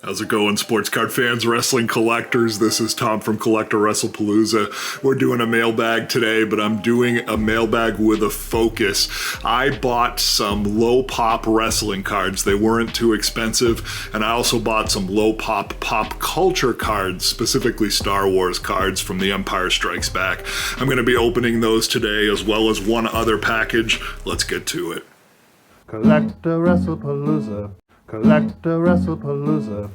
How's it going, sports card fans, wrestling collectors? This is Tom from CollectAWrestlePalooza. We're doing a mailbag today, but I'm doing a mailbag with a focus. I bought some low-pop wrestling cards. They weren't too expensive, and I also bought some low-pop pop culture cards, specifically Star Wars cards from The Empire Strikes Back. I'm going to be opening those today, as well as one other package. Let's get to it. CollectAWrestlePalooza. CollectAWrestlePalooza.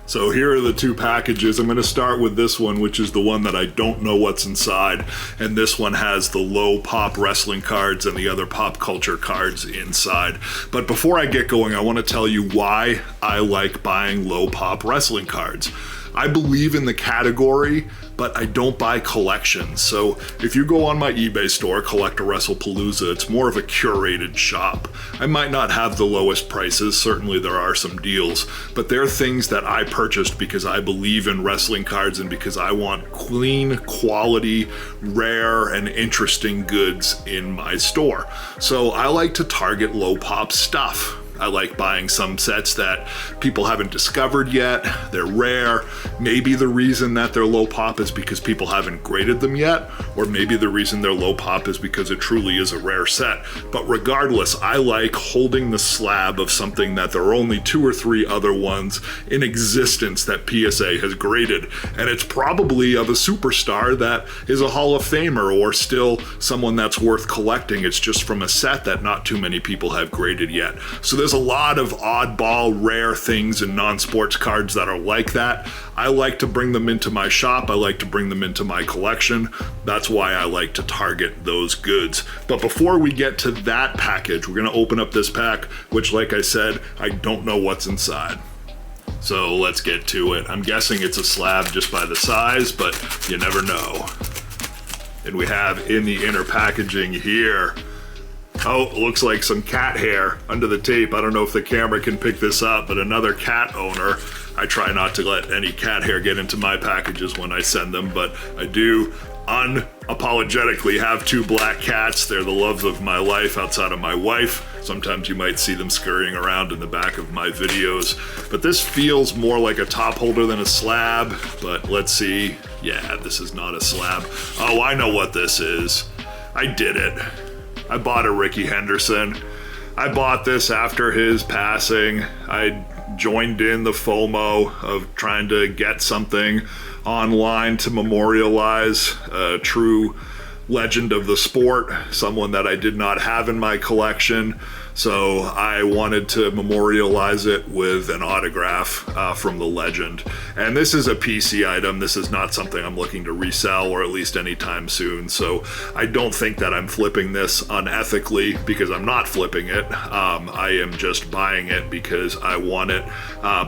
So here are the two packages. I'm going to start with this one, which is the one that I don't know what's inside. And this one has the low pop wrestling cards and the other pop culture cards inside. But before I get going, I want to tell you why I like buying low pop wrestling cards. I believe in the category, but I don't buy collections. So if you go on my eBay store, CollectAWrestlePalooza, it's more of a curated shop. I might not have the lowest prices, certainly there are some deals, but they're things that I purchased because I believe in wrestling cards and because I want clean, quality, rare, and interesting goods in my store. So I like to target low pop stuff. I like buying some sets that people haven't discovered yet. They're rare. Maybe the reason that they're low pop is because people haven't graded them yet, or maybe the reason they're low pop is because it truly is a rare set. But regardless, I like holding the slab of something that there are only 2 or 3 other ones in existence that PSA has graded. And it's probably of a superstar that is a Hall of Famer or still someone that's worth collecting. It's just from a set that not too many people have graded yet. So there's a lot of oddball, rare things in non-sports cards that are like that. I like to bring them into my shop. I like to bring them into my collection. That's why I like to target those goods. But before we get to that package, we're going to open up this pack, which, like I said, I don't know what's inside. So let's get to it. I'm guessing it's a slab just by the size, but you never know. And we have in the inner packaging here, oh, it looks like some cat hair under the tape. I don't know if the camera can pick this up, but another cat owner. I try not to let any cat hair get into my packages when I send them, but I do unapologetically have 2 black cats. They're the loves of my life outside of my wife. Sometimes you might see them scurrying around in the back of my videos. But this feels more like a top holder than a slab, but let's see. Yeah, this is not a slab. Oh, I know what this is. I did it. I bought a Rickey Henderson. I bought this after his passing. I joined in the FOMO of trying to get something online to memorialize a true legend of the sport, someone that I did not have in my collection. So I wanted to memorialize it with an autograph from the legend. And this is a PC item. This is not something I'm looking to resell, or at least anytime soon. So I don't think that I'm flipping this unethically, because I'm not flipping it. I am just buying it because I want it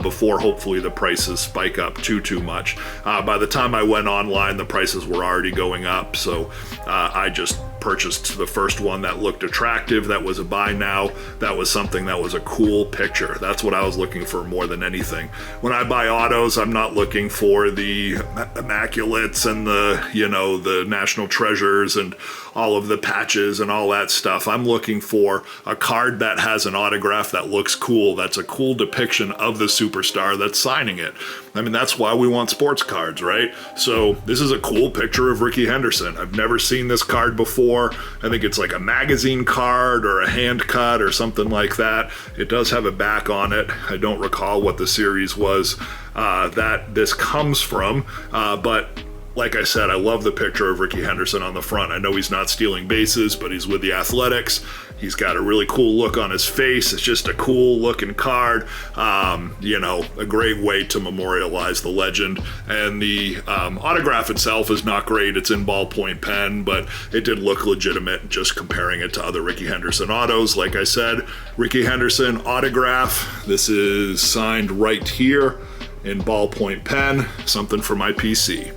before hopefully the prices spike up too much. By the time I went online, the prices were already going up. So I just purchased the first one that looked attractive, that was a buy now, that was something that was a cool picture. That's what I was looking for more than anything. When I buy autos, I'm not looking for the immaculates and the national treasures and all of the patches and all that stuff. I'm looking for a card that has an autograph that looks cool, that's a cool depiction of the superstar that's signing it. I mean, that's why we want sports cards, right? So this is a cool picture of Rickey Henderson. I've never seen this card before. I think it's like a magazine card or a hand cut or something like that. It does have a back on it. I don't recall what the series was that this comes from, but like I said, I love the picture of Rickey Henderson on the front. I know he's not stealing bases, but he's with the Athletics. He's got a really cool look on his face. It's just a cool looking card. A great way to memorialize the legend. And the autograph itself is not great. It's in ballpoint pen, but it did look legitimate just comparing it to other Rickey Henderson autos. Like I said, Rickey Henderson autograph. This is signed right here in ballpoint pen, something for my PC.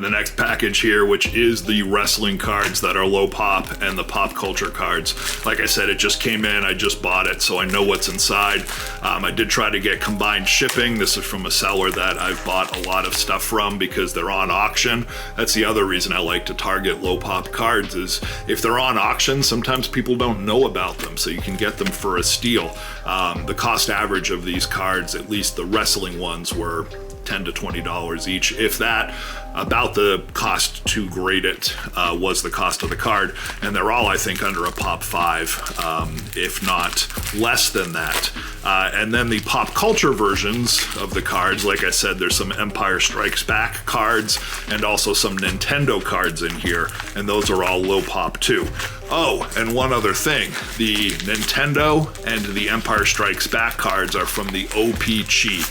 And the next package here, which is the wrestling cards that are low pop and the pop culture cards. Like I said, it just came in, I just bought it, so I know what's inside. I did try to get combined shipping. This is from a seller that I've bought a lot of stuff from because they're on auction. That's the other reason I like to target low pop cards, is if they're on auction, sometimes people don't know about them, so you can get them for a steal. The cost average of these cards, at least the wrestling ones, were $10 to $20 each, if that. About the cost to grade it was the cost of the card, and they're all, I think, under a pop 5, if not less than that. And then the pop culture versions of the cards, like I said, there's some Empire Strikes Back cards and also some Nintendo cards in here, and those are all low pop too. Oh, and one other thing, the Nintendo and the Empire Strikes Back cards are from the O-Pee-Chee.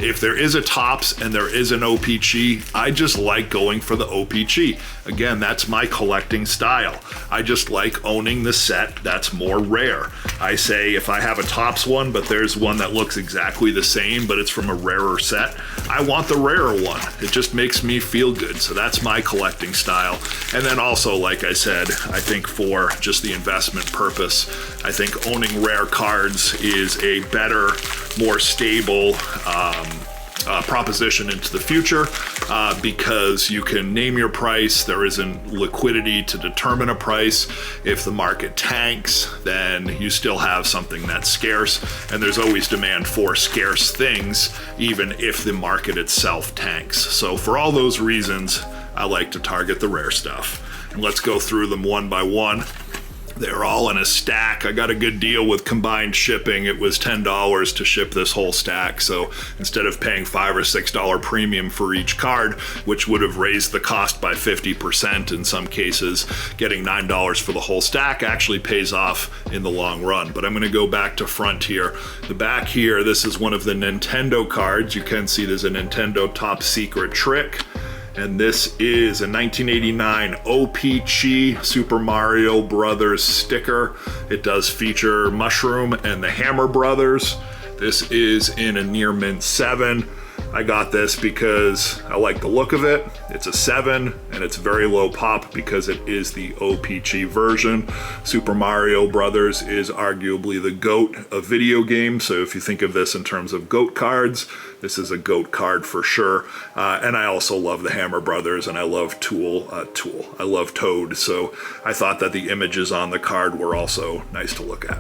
If there is a Topps and there is an O-Pee-Chee, I just like going for the O-Pee-Chee. Again, that's my collecting style. I just like owning the set that's more rare. I say if I have a Topps one, but there's one that looks exactly the same, but it's from a rarer set, I want the rarer one. It just makes me feel good, so that's my collecting style. And then also, like I said, I think for just the investment purpose, I think owning rare cards is a better, more stable proposition into the future because you can name your price. There isn't liquidity to determine a price. If the market tanks, then you still have something that's scarce, and there's always demand for scarce things, even if the market itself tanks. So for all those reasons, I like to target the rare stuff. And let's go through them one by one. They're all in a stack. I got a good deal with combined shipping. It was $10 to ship this whole stack. So instead of paying $5 or $6 premium for each card, which would have raised the cost by 50% in some cases, getting $9 for the whole stack actually pays off in the long run. But I'm going to go back to front here. The back here, this is one of the Nintendo cards. You can see there's a Nintendo Top Secret Trick. And this is a 1989 O-Pee-Chee Super Mario Brothers sticker. It does feature Mushroom and the Hammer Brothers. This is in a near mint 7. I got this because I like the look of it. It's a 7 and it's very low pop because it is the O-Pee-Chee version. Super Mario Brothers is arguably the GOAT of video games. So if you think of this in terms of GOAT cards, this is a GOAT card for sure. And I also love the Hammer Brothers, and I love I love Toad. So I thought that the images on the card were also nice to look at.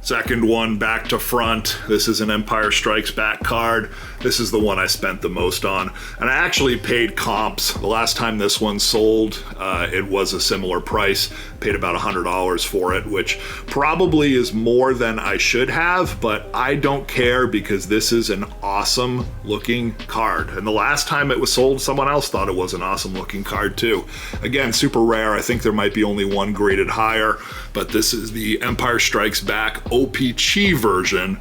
Second one, back to front. This is an Empire Strikes Back card. This is the one I spent the most on. And I actually paid comps. The last time this one sold, it was a similar price. Paid about $100 for it, which probably is more than I should have, but I don't care because this is an awesome looking card. And the last time it was sold, someone else thought it was an awesome looking card too. Again, super rare. I think there might be only one graded higher, but this is the Empire Strikes Back O-Pee-Chee version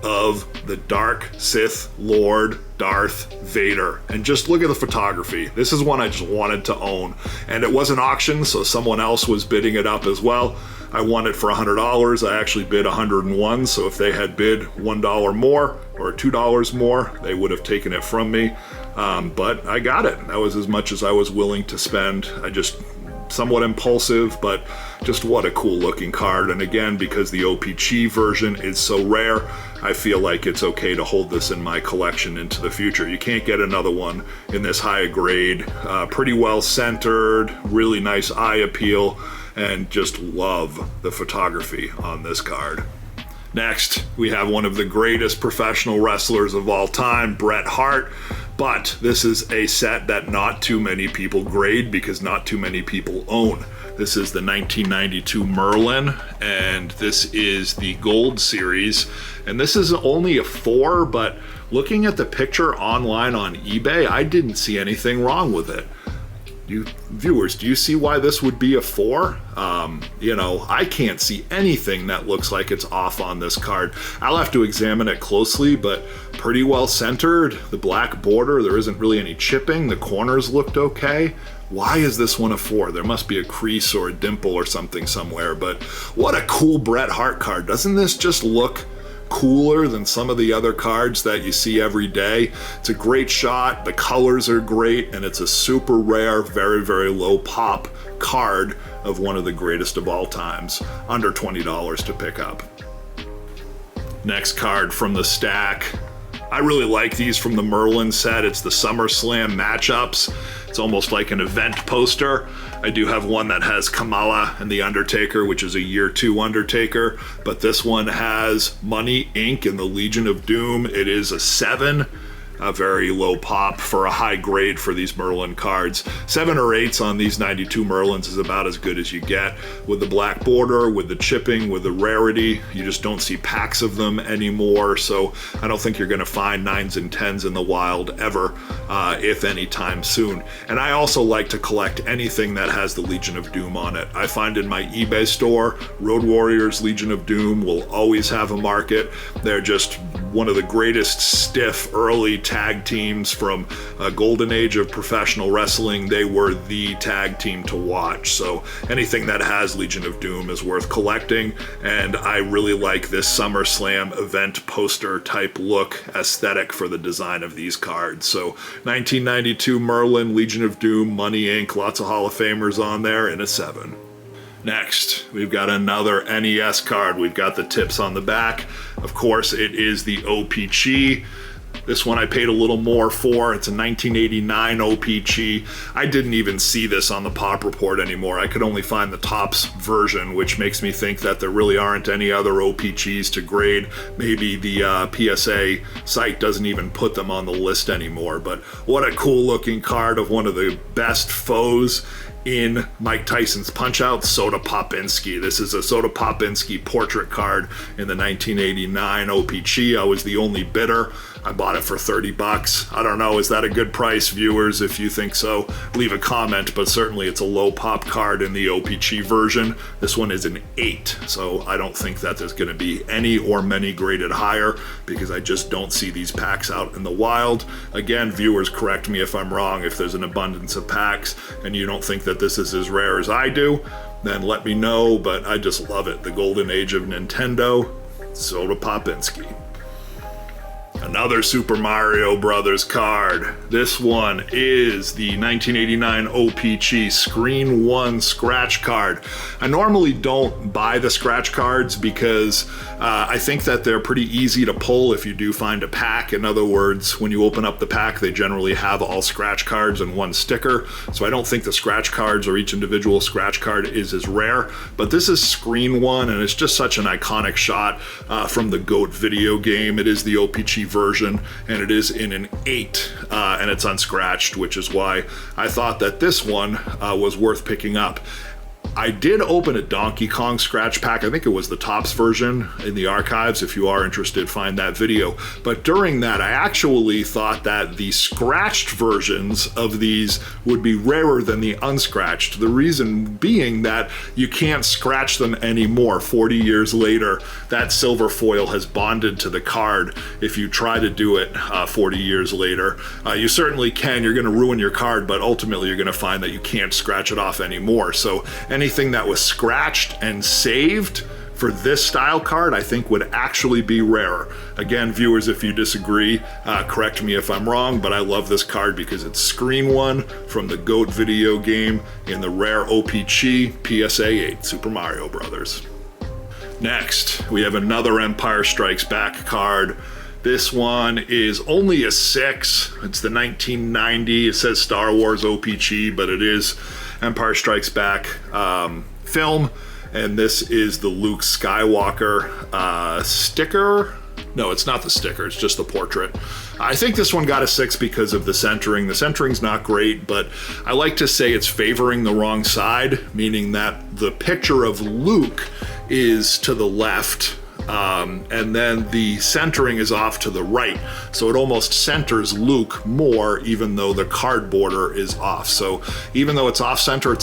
of the Dark Sith Lord Darth Vader. And just look at the photography. This is one I just wanted to own. And it was an auction, so someone else was bidding it up as well. I won it for $100. I actually bid $101, so if they had bid $1 more or $2 more, they would have taken it from me. But I got it. That was as much as I was willing to spend. I just somewhat impulsive, but just what a cool looking card. And again, because the O-Pee-Chee version is so rare, I feel like it's okay to hold this in my collection into the future. You can't get another one in this high grade, pretty well centered, really nice eye appeal, and just love the photography on this card. Next, we have one of the greatest professional wrestlers of all time, Bret Hart. But this is a set that not too many people grade because not too many people own. This is the 1992 Merlin, and this is the Gold Series. And this is only a 4, but looking at the picture online on eBay, I didn't see anything wrong with it. You viewers, do you see why this would be a 4? I can't see anything that looks like it's off on this card. I'll have to examine it closely, but pretty well centered. The black border, there isn't really any chipping. The corners looked okay. Why is this one a 4? There must be a crease or a dimple or something somewhere, but what a cool Bret Hart card. Doesn't this just look cooler than some of the other cards that you see every day. It's a great shot, the colors are great, and it's a super rare, very, very low pop card of one of the greatest of all times, under $20 to pick up. Next card from the stack. I really like these from the Merlin set. It's the SummerSlam matchups. It's almost like an event poster. I do have one that has Kamala and The Undertaker, which is a year 2 Undertaker, but this one has Money Inc. and the Legion of Doom. It is a 7. A very low pop for a high grade for these Merlin cards. 7 or 8s on these 92 Merlins is about as good as you get. With the black border, with the chipping, with the rarity, you just don't see packs of them anymore, so I don't think you're going to find 9s and 10s in the wild ever, if any time soon. And I also like to collect anything that has the Legion of Doom on it. I find in my eBay store, Road Warriors Legion of Doom will always have a market. They're just one of the greatest stiff early tag teams from a golden age of professional wrestling. They were the tag team to watch, so anything that has Legion of Doom is worth collecting, and I really like this SummerSlam event poster type look aesthetic for the design of these cards. So 1992 Merlin, Legion of Doom, Money Inc., lots of Hall of Famers on there, and a 7. Next, we've got another NES card. We've got the tips on the back. Of course, it is the O-Pee-Chee. This one I paid a little more for. It's a 1989 O-Pee-Chee. I didn't even see this on the Pop Report anymore. I could only find the Topps version, which makes me think that there really aren't any other O-Pee-Chees to grade. Maybe the PSA site doesn't even put them on the list anymore. But what a cool looking card of one of the best foes in Mike Tyson's Punch-Out, Soda Popinski. This is a Soda Popinski portrait card in the 1989 O-Pee-Chee. I was the only bidder. I bought it for $30. I don't know, is that a good price, viewers? If you think so, leave a comment, but certainly it's a low pop card in the O-Pee-Chee version. This one is an 8, so I don't think that there's gonna be any or many graded higher because I just don't see these packs out in the wild. Again, viewers, correct me if I'm wrong. If there's an abundance of packs and you don't think that this is as rare as I do, then let me know, but I just love it. The golden age of Nintendo, Soda Popinski. Another Super Mario Brothers card. This one is the 1989 O-Pee-Chee Screen 1 scratch card. I normally don't buy the scratch cards because I think that they're pretty easy to pull if you do find a pack. In other words, when you open up the pack, they generally have all scratch cards and one sticker. So I don't think the scratch cards or each individual scratch card is as rare. But this is Screen 1, and it's just such an iconic shot from the GOAT video game. It is the O-Pee-Chee version, and it is in an 8, and it's unscratched, which is why I thought that this one was worth picking up. I did open a Donkey Kong scratch pack. I think it was the Topps version in the archives. If you are interested, find that video. But during that, I actually thought that the scratched versions of these would be rarer than the unscratched. The reason being that you can't scratch them anymore. 40 years later, that silver foil has bonded to the card. If you try to do it 40 years later, you certainly can. You're going to ruin your card, but ultimately you're going to find that you can't scratch it off anymore. So anything that was scratched and saved for this style card, I think would actually be rarer. Again, viewers, if you disagree, correct me if I'm wrong, but I love this card because it's Screen 1 from the GOAT video game in the rare O-Pee-Chee PSA 8 Super Mario Brothers. Next, we have another Empire Strikes Back card. This one is only a 6. It's the 1990. It says Star Wars O-Pee-Chee, but it is Empire Strikes Back film. And this is the Luke Skywalker sticker. No, it's not the sticker. It's just the portrait. I think this one got a 6 because of the centering. The centering's not great, but I like to say it's favoring the wrong side, meaning that the picture of Luke is to the left, and then the centering is off to the right. So it almost centers Luke more, even though the card border is off. So even though it's off center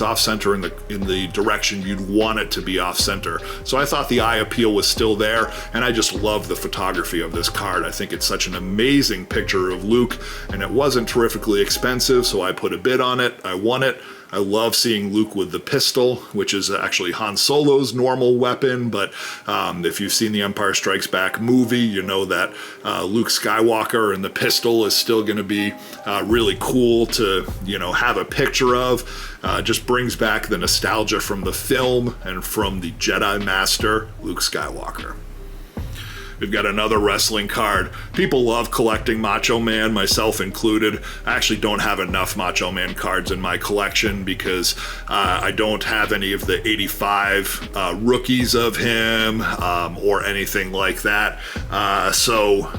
in the direction you'd want it to be off center. So I thought the eye appeal was still there, and I just love the photography of this card. I think it's such an amazing picture of Luke, and it wasn't terrifically expensive, so I put a bid on it. I won it. I love seeing Luke with the pistol, which is actually Han Solo's normal weapon, but if you've seen the Empire Strikes Back movie, you know that Luke Skywalker and the pistol is still going to be really cool to, have a picture of. Just brings back the nostalgia from the film and from the Jedi Master, Luke Skywalker. We've got another wrestling card. People love collecting Macho Man, myself included. I actually don't have enough Macho Man cards in my collection because I don't have any of the 85 rookies of him or anything like that. So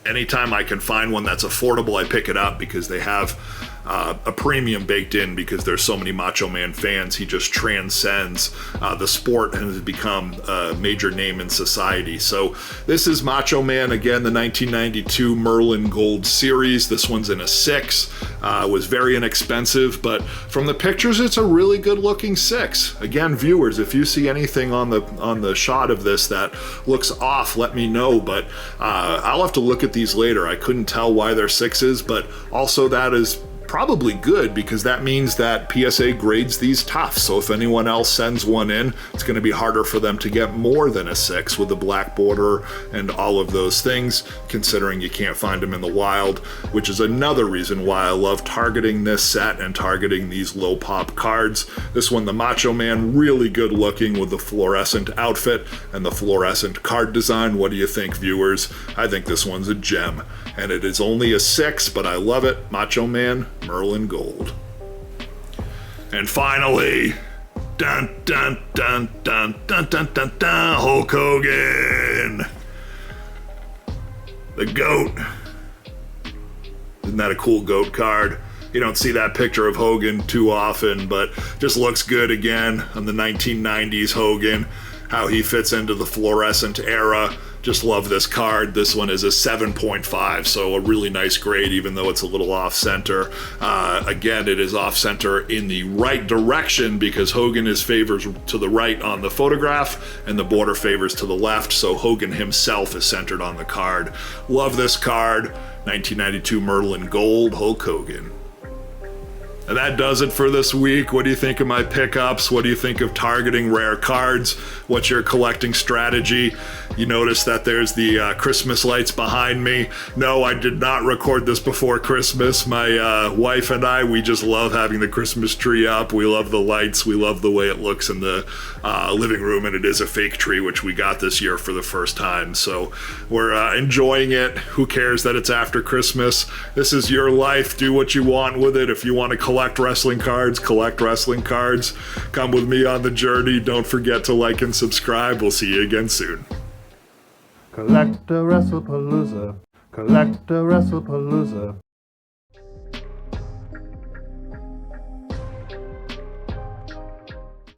anytime I can find one that's affordable, I pick it up because they have a premium baked in because there's so many Macho Man fans. He just transcends the sport and has become a major name in society. So this is Macho Man, again, the 1992 Merlin Gold Series. This one's in a 6. Was very inexpensive, but from the pictures, it's a really good looking 6. Again, viewers, if you see anything on the shot of this that looks off, let me know, but I'll have to look at these later. I couldn't tell why they're 6s, but also that is probably good because that means that PSA grades these tough. So if anyone else sends one in, it's going to be harder for them to get more than a 6 with the black border and all of those things, considering you can't find them in the wild, which is another reason why I love targeting this set and targeting these low pop cards. This one, the Macho Man, really good looking with the fluorescent outfit and the fluorescent card design. What do you think, viewers? I think this one's a gem, and it is only a 6, but I love it. Macho Man, Merlin Gold. And finally, dun dun dun dun dun dun dun dun, Hulk Hogan, the GOAT. Isn't that a cool GOAT card? You don't see that picture of Hogan too often, but just looks good again on the 1990s Hogan, how he fits into the fluorescent era. Just love this card. This one is a 7.5, so a really nice grade, even though it's a little off-center. Again, it is off-center in the right direction because Hogan is favors to the right on the photograph, and the border favors to the left, so Hogan himself is centered on the card. Love this card. 1992 Merlin Gold, Hulk Hogan. And that does it for this week. What do you think of my pickups? What do you think of targeting rare cards? What's your collecting strategy? You notice that there's the Christmas lights behind me. No, I did not record this before Christmas. My wife and I, we just love having the Christmas tree up. We love the lights. We love the way it looks in the living room, and it is a fake tree, which we got this year for the first time. So we're enjoying it. Who cares that it's after Christmas? This is your life. Do what you want with it. If you want to collect wrestling cards, collect wrestling cards. Come with me on the journey. Don't forget to like and subscribe. We'll see you again soon. CollectAWrestlePalooza. CollectAWrestlePalooza.